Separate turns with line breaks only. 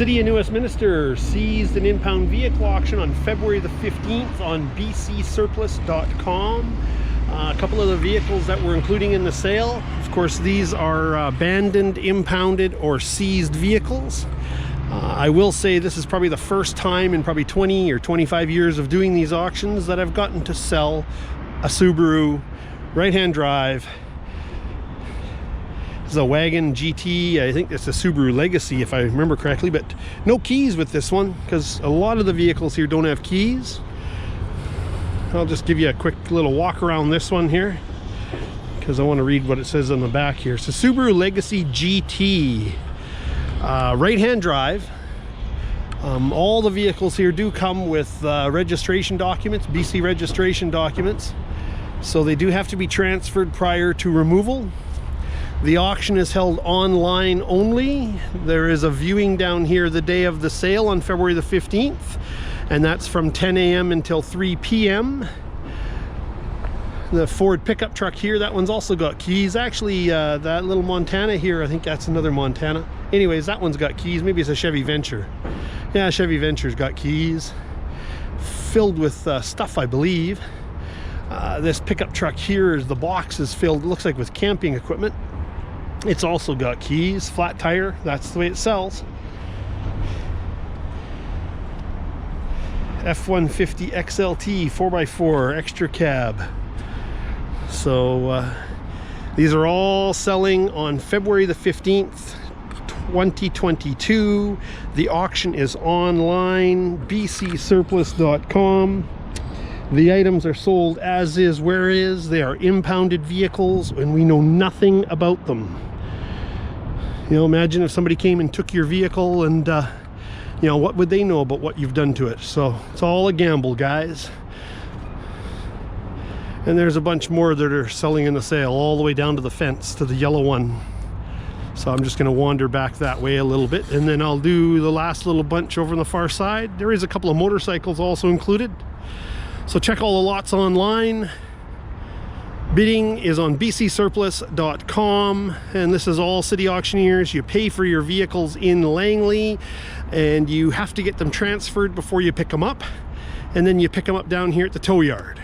City of New Westminster seized an impound vehicle auction on February the 15th on bcsurplus.com. A couple of the vehicles that we're including in the sale, of course, these are abandoned, impounded, or seized vehicles. I will say this is probably the first time in probably 20 or 25 years of doing these auctions that I've gotten to sell a Subaru right-hand drive. This is a wagon GT. I think it's a Subaru Legacy if I remember correctly, but no keys with this one because a lot of the vehicles here don't have keys. I'll just give you a quick little walk around this one here because I want to read what it says on the back here. It's a Subaru Legacy GT, right-hand drive. All the vehicles here do come with registration documents, BC registration documents, so they do have to be transferred prior to removal. The auction is held online only. There is a viewing down here the day of the sale on February the 15th, and that's from 10 a.m. until 3 p.m. The Ford pickup truck here, that one's also got keys. Actually, that little Montana here, I think that's another Montana. Anyways, that one's got keys. Maybe it's a Chevy Venture. Yeah, Chevy Venture's got keys. Filled with stuff, I believe. This pickup truck here, the box is filled, looks like, with camping equipment. It's also got keys, flat tire, that's the way it sells. F-150 XLT 4x4 extra cab. So these are all selling on February the 15th, 2022. The auction is online, bcsurplus.com. The items are sold as is, where is. They are impounded vehicles and we know nothing about them. You know, imagine if somebody came and took your vehicle and, you know, what would they know about what you've done to it? So it's all a gamble, guys. And there's a bunch more that are selling in the sale all the way down to the fence, to the yellow one. So I'm just going to wander back that way a little bit, and then I'll do the last little bunch over on the far side. There is a couple of motorcycles also included. So check all the lots online. Bidding is on bcsurplus.com, and this is all City Auctioneers. You pay for your vehicles in Langley, and you have to get them transferred before you pick them up, and then you pick them up down here at the tow yard.